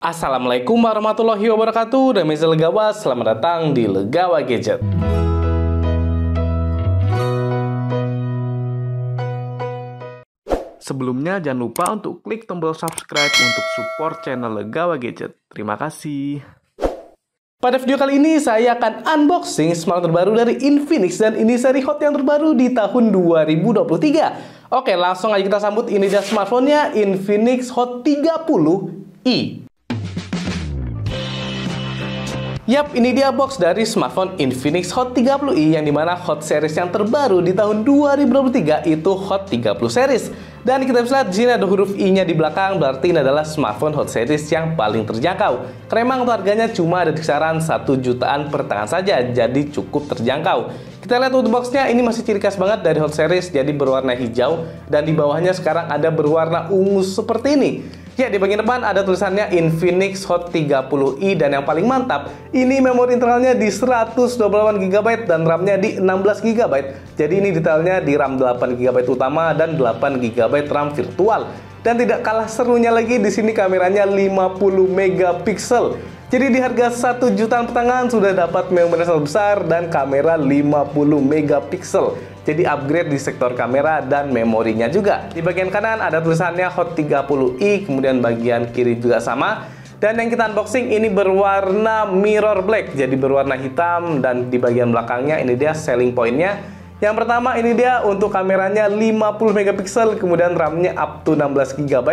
Assalamualaikum warahmatullahi wabarakatuh. Demi Legawa, selamat datang di Legawa Gadget. Sebelumnya jangan lupa untuk klik tombol subscribe untuk support channel Legawa Gadget. Terima kasih. Pada video kali ini saya akan unboxing smartphone terbaru dari Infinix dan ini seri hot yang terbaru di tahun 2023. Oke, langsung aja kita sambut. Ini dia smartphone-nya, Infinix Hot 30i. Yap, ini dia box dari smartphone Infinix Hot 30i yang dimana Hot series yang terbaru di tahun 2023 itu Hot 30 series. Dan kita bisa lihat di sini ada huruf I-nya di belakang, berarti ini adalah smartphone Hot series yang paling terjangkau. Karena memang harganya cuma ada di kisaran 1 jutaan per tangan saja, jadi cukup terjangkau. Kita lihat untuk boxnya, ini masih ciri khas banget dari Hot series, jadi berwarna hijau dan di bawahnya sekarang ada berwarna ungu seperti ini. Ya, di bagian depan ada tulisannya Infinix Hot 30i dan yang paling mantap, ini memori internalnya di 128GB dan RAM-nya di 16GB. Jadi ini detailnya di RAM 8GB utama dan 8GB RAM virtual. Dan tidak kalah serunya lagi, di sini kameranya 50 megapiksel. Jadi di harga 1 jutaan per tangan sudah dapat memori yang besar dan kamera 50 megapiksel. Jadi upgrade di sektor kamera dan memorinya juga. Di bagian kanan ada tulisannya Hot 30i, kemudian bagian kiri juga sama. Dan yang kita unboxing ini berwarna mirror black, jadi berwarna hitam, dan di bagian belakangnya ini dia selling point-nya. Yang pertama ini dia untuk kameranya 50 megapiksel, kemudian RAM-nya up to 16GB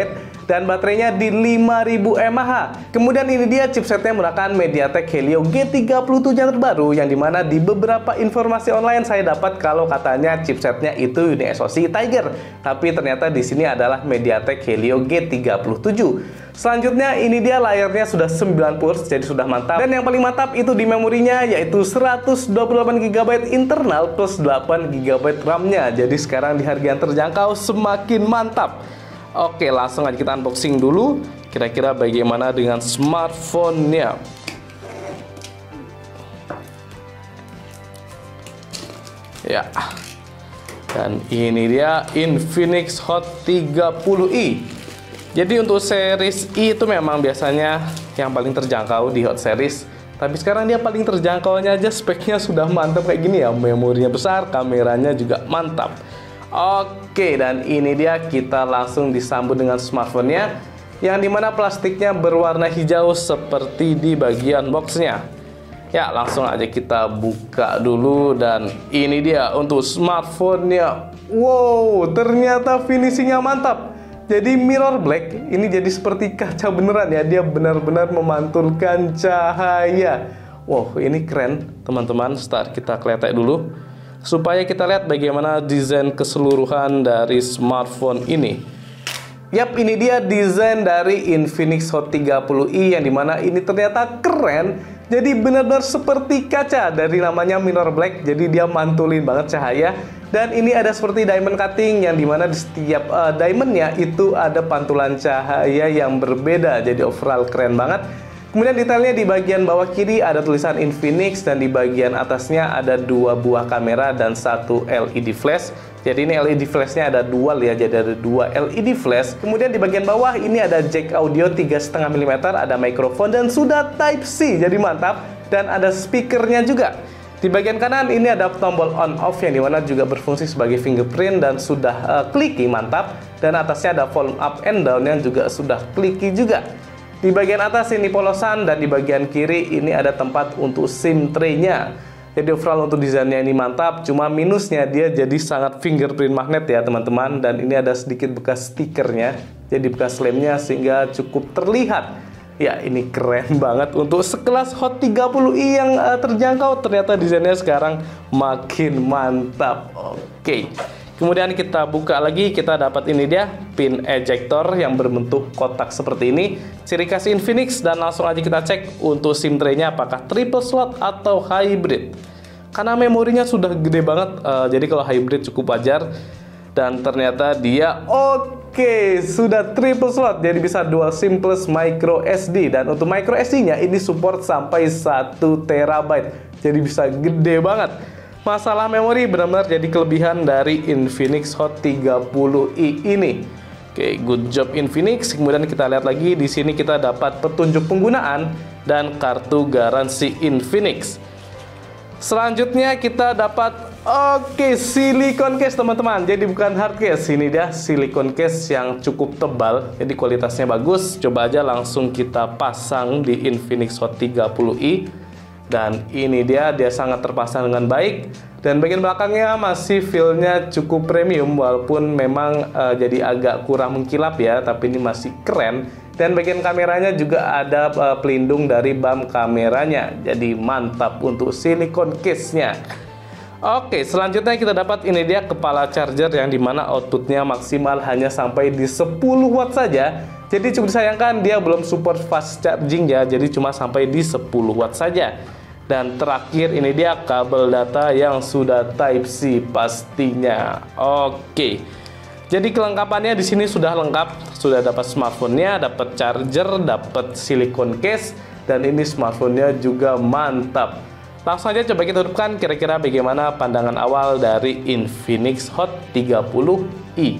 dan baterainya di 5000 mAh. Kemudian ini dia chipsetnya menggunakan MediaTek Helio G37 yang terbaru, yang dimana di beberapa informasi online saya dapat kalau katanya chipsetnya itu UniSoC Tiger, tapi ternyata di sini adalah MediaTek Helio G37. Selanjutnya ini dia layarnya sudah 90Hz, jadi sudah mantap. Dan yang paling mantap itu di memorinya, yaitu 128GB internal plus 8GB RAM-nya. Jadi sekarang di harga yang terjangkau semakin mantap. Oke, langsung aja kita unboxing dulu. Kira-kira bagaimana dengan smartphone-nya. Ya. Dan ini dia Infinix Hot 30i. Jadi untuk series I itu memang biasanya yang paling terjangkau di Hot series. Tapi sekarang dia paling terjangkaunya aja speknya sudah mantap kayak gini ya. Memorinya besar, kameranya juga mantap. Oke, dan ini dia kita langsung disambut dengan smartphone-nya, yang dimana plastiknya berwarna hijau seperti di bagian boxnya. Ya, langsung aja kita buka dulu dan ini dia untuk smartphone-nya. Wow, ternyata finishingnya mantap. Jadi mirror black, ini jadi seperti kaca beneran ya, dia benar-benar memantulkan cahaya. Wow, ini keren teman-teman. Start kita kletek dulu supaya kita lihat bagaimana desain keseluruhan dari smartphone ini. Yap, ini dia desain dari Infinix Hot 30i yang dimana ini ternyata keren. Jadi benar-benar seperti kaca, dari namanya mirror black, jadi dia mantulin banget cahaya. Dan ini ada seperti diamond cutting yang dimana di setiap diamondnya itu ada pantulan cahaya yang berbeda. Jadi overall keren banget. Kemudian detailnya di bagian bawah kiri ada tulisan Infinix dan di bagian atasnya ada 2 buah kamera dan 1 LED flash. Jadi ini LED flashnya ada dual ya, jadi ada 2 LED flash. Kemudian di bagian bawah ini ada jack audio 3,5 mm, ada mikrofon dan sudah Type-C, jadi mantap. Dan ada speakernya juga. Di bagian kanan ini ada tombol on off yang dimana juga berfungsi sebagai fingerprint dan sudah clicky, mantap. Dan atasnya ada volume up and down yang juga sudah clicky juga. Di bagian atas ini polosan dan di bagian kiri ini ada tempat untuk SIM tray-nya. Jadi overall untuk desainnya ini mantap, cuma minusnya dia jadi sangat fingerprint magnet ya teman-teman. Dan ini ada sedikit bekas stikernya, jadi bekas lemnya sehingga cukup terlihat. Ya, ini keren banget untuk sekelas Hot 30i yang terjangkau. Ternyata desainnya sekarang makin mantap. Oke. Kemudian kita buka lagi, kita dapat ini dia pin ejector yang berbentuk kotak seperti ini. Ciri khas Infinix, dan langsung aja kita cek untuk SIM tray-nya apakah triple slot atau hybrid. Karena memorinya sudah gede banget, jadi kalau hybrid cukup wajar. Dan ternyata dia oke, sudah triple slot, jadi bisa dual SIM plus micro SD. Dan untuk micro SD-nya ini support sampai 1 TB, jadi bisa gede banget. Masalah memori benar-benar jadi kelebihan dari Infinix Hot 30i ini. Oke, good job Infinix. Kemudian kita lihat lagi di sini kita dapat petunjuk penggunaan dan kartu garansi Infinix. Selanjutnya kita dapat silicone case teman-teman. Jadi bukan hard case, ini dia silicone case yang cukup tebal. Jadi kualitasnya bagus. Coba aja langsung kita pasang di Infinix Hot 30i. Dan ini dia sangat terpasang dengan baik. Dan bagian belakangnya masih feel-nya cukup premium, walaupun memang jadi agak kurang mengkilap ya, tapi ini masih keren. Dan bagian kameranya juga ada pelindung dari bump kameranya. Jadi mantap untuk silicone case-nya. Oke, selanjutnya kita dapat ini dia kepala charger yang dimana outputnya maksimal hanya sampai di 10 watt saja. Jadi cukup disayangkan dia belum support fast charging ya, jadi cuma sampai di 10 watt saja. Dan terakhir ini dia kabel data yang sudah Type-C pastinya. Oke. Jadi kelengkapannya di sini sudah lengkap, sudah dapat smartphone-nya, dapat charger, dapat silicone case, dan ini smartphone-nya juga mantap. Langsung aja coba kita hidupkan kira-kira bagaimana pandangan awal dari Infinix Hot 30i.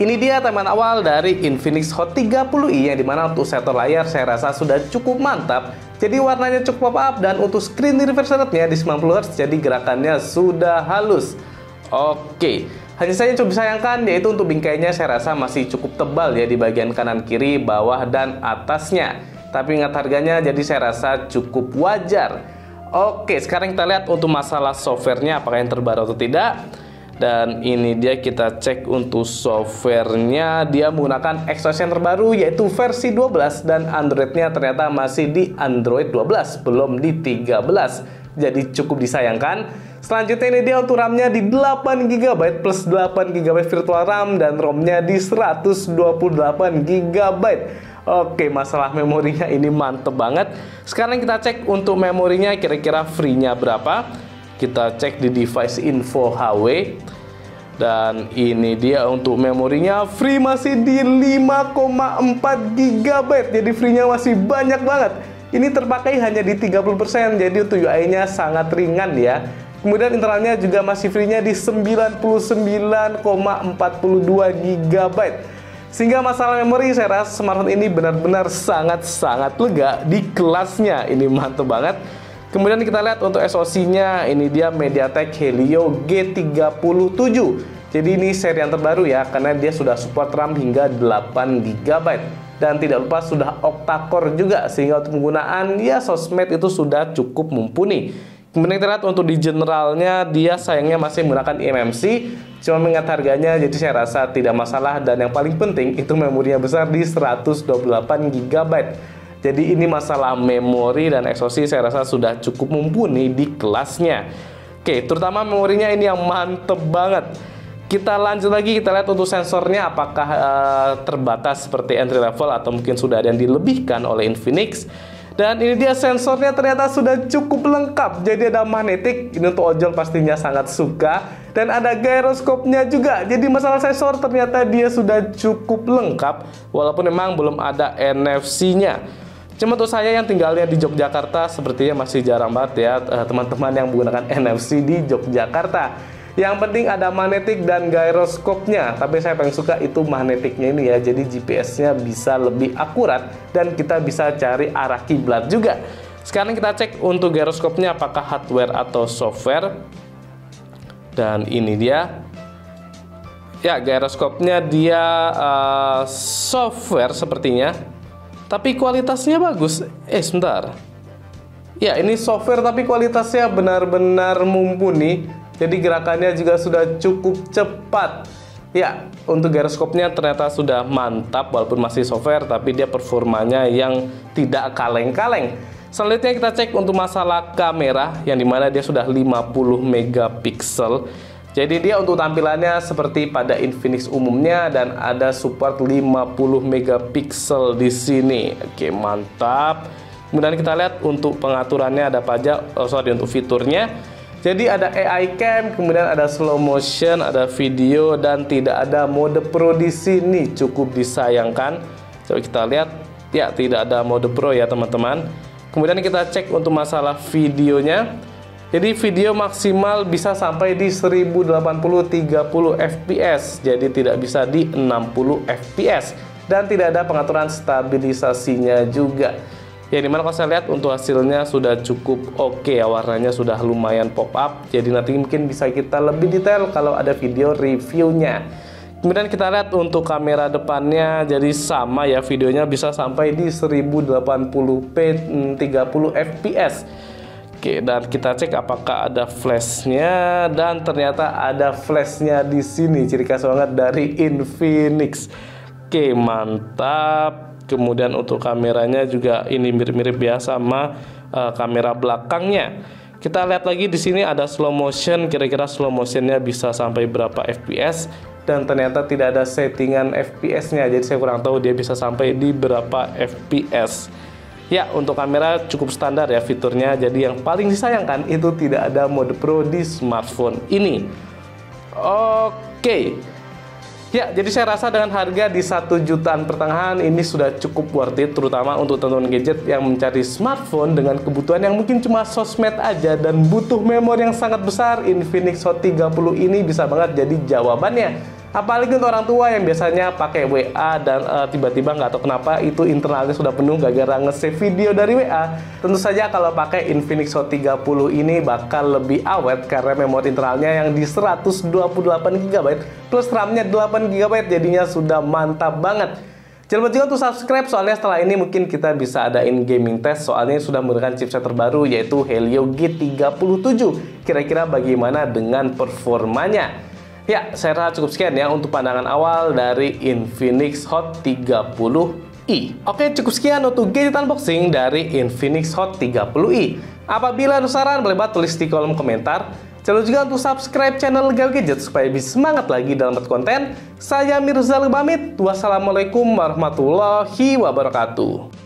Ini dia teman awal dari Infinix Hot 30i yang dimana untuk sektor layar saya rasa sudah cukup mantap. Jadi warnanya cukup pop-up dan untuk screen refresh rate-nya di 90Hz, jadi gerakannya sudah halus. Oke, hanya saja cukup disayangkan yaitu untuk bingkainya saya rasa masih cukup tebal ya di bagian kanan, kiri, bawah, dan atasnya. Tapi ingat harganya, jadi saya rasa cukup wajar. Oke, sekarang kita lihat untuk masalah softwarenya apakah yang terbaru atau tidak. Dan ini dia kita cek untuk softwarenya, dia menggunakan XOS yang terbaru yaitu versi 12 dan Androidnya ternyata masih di Android 12, belum di 13. Jadi cukup disayangkan. Selanjutnya ini dia untuk RAM-nya di 8GB plus 8GB virtual RAM dan ROM-nya di 128GB. Oke, masalah memorinya ini mantep banget. Sekarang kita cek untuk memorinya kira-kira free-nya berapa. Kita cek di device info HW. Dan ini dia untuk memorinya free masih di 5,4GB. Jadi free-nya masih banyak banget. Ini terpakai hanya di 30%. Jadi untuk UI-nya sangat ringan ya. Kemudian internalnya juga masih free-nya di 99,42GB. Sehingga masalah memori saya rasa smartphone ini benar-benar sangat-sangat lega di kelasnya. Ini mantap banget. Kemudian kita lihat untuk SoC-nya, ini dia MediaTek Helio G37. Jadi ini seri yang terbaru ya, karena dia sudah support RAM hingga 8GB. Dan tidak lupa sudah octa-core juga, sehingga untuk penggunaan ya sosmed itu sudah cukup mumpuni. Kemudian kita lihat untuk di generalnya, dia sayangnya masih menggunakan eMMC, cuma mengingat harganya, jadi saya rasa tidak masalah. Dan yang paling penting, itu memorinya besar di 128GB. Jadi ini masalah memori dan SoC saya rasa sudah cukup mumpuni di kelasnya. Oke, terutama memorinya ini yang mantep banget. Kita lanjut lagi, kita lihat untuk sensornya apakah terbatas seperti entry level atau mungkin sudah ada yang dilebihkan oleh Infinix. Dan ini dia sensornya ternyata sudah cukup lengkap. Jadi ada magnetik, ini untuk ojol pastinya sangat suka. Dan ada gyroskopnya juga. Jadi masalah sensor ternyata dia sudah cukup lengkap. Walaupun memang belum ada NFC-nya. Cuma untuk saya yang tinggalnya di Yogyakarta, sepertinya masih jarang banget ya teman-teman yang menggunakan NFC di Yogyakarta. Yang penting ada magnetik dan gyroskopnya. Tapi saya paling suka itu magnetiknya ini ya. Jadi GPS-nya bisa lebih akurat dan kita bisa cari arah kiblat juga. Sekarang kita cek untuk gyroskopnya apakah hardware atau software. Dan ini dia. Ya, gyroskopnya dia software sepertinya. Tapi kualitasnya bagus. Sebentar. Ya, ini software tapi kualitasnya benar-benar mumpuni. Jadi gerakannya juga sudah cukup cepat. Ya, untuk gyroskopnya ternyata sudah mantap walaupun masih software, tapi dia performanya yang tidak kaleng-kaleng. Selanjutnya kita cek untuk masalah kamera, yang dimana dia sudah 50 megapiksel. Jadi dia untuk tampilannya seperti pada Infinix umumnya dan ada support 50 megapiksel di sini. Oke, mantap. Kemudian kita lihat untuk pengaturannya ada apa aja. Untuk fiturnya. Jadi ada AI cam, kemudian ada slow motion, ada video dan tidak ada mode pro di sini. Cukup disayangkan. Coba kita lihat. Ya, tidak ada mode pro ya, teman-teman. Kemudian kita cek untuk masalah videonya. Jadi video maksimal bisa sampai di 1080 30 fps, jadi tidak bisa di 60 fps, dan tidak ada pengaturan stabilisasinya juga. Ya, dimana kalau saya lihat untuk hasilnya sudah cukup oke ya, warnanya sudah lumayan pop up, jadi nanti mungkin bisa kita lebih detail kalau ada video reviewnya. Kemudian kita lihat untuk kamera depannya, jadi sama ya, videonya bisa sampai di 1080p 30 fps. Oke, dan kita cek apakah ada flashnya, dan ternyata ada flashnya di sini, ciri khas banget dari Infinix. Oke, mantap. Kemudian untuk kameranya juga ini mirip-mirip biasa sama kamera belakangnya. Kita lihat lagi di sini ada slow motion, kira-kira slow motionnya bisa sampai berapa fps, dan ternyata tidak ada settingan fps-nya, jadi saya kurang tahu dia bisa sampai di berapa fps. Ya, untuk kamera cukup standar ya fiturnya, jadi yang paling disayangkan itu tidak ada mode pro di smartphone ini. Oke. Ya, jadi saya rasa dengan harga di 1 jutaan pertengahan ini sudah cukup worth it, terutama untuk teman-teman gadget yang mencari smartphone dengan kebutuhan yang mungkin cuma sosmed aja dan butuh memori yang sangat besar. Infinix Hot 30 ini bisa banget jadi jawabannya. Apalagi untuk orang tua yang biasanya pakai WA dan tiba-tiba nggak tahu kenapa itu internalnya sudah penuh gara-gara nge-save video dari WA. Tentu saja kalau pakai Infinix Hot 30 ini bakal lebih awet karena memori internalnya yang di 128GB plus RAM-nya 8GB, jadinya sudah mantap banget. Jangan lupa juga untuk subscribe, soalnya setelah ini mungkin kita bisa adain gaming test, soalnya sudah menggunakan chipset terbaru yaitu Helio G37. Kira-kira bagaimana dengan performanya? Ya, saya rasa cukup sekian ya untuk pandangan awal dari Infinix Hot 30i. Oke, cukup sekian untuk gadget unboxing dari Infinix Hot 30i. Apabila ada saran, boleh banget tulis di kolom komentar. Jangan lupa juga untuk subscribe channel Gal Gadget supaya bisa semangat lagi dalam buat konten. Saya Mirzal pamit. Wassalamualaikum warahmatullahi wabarakatuh.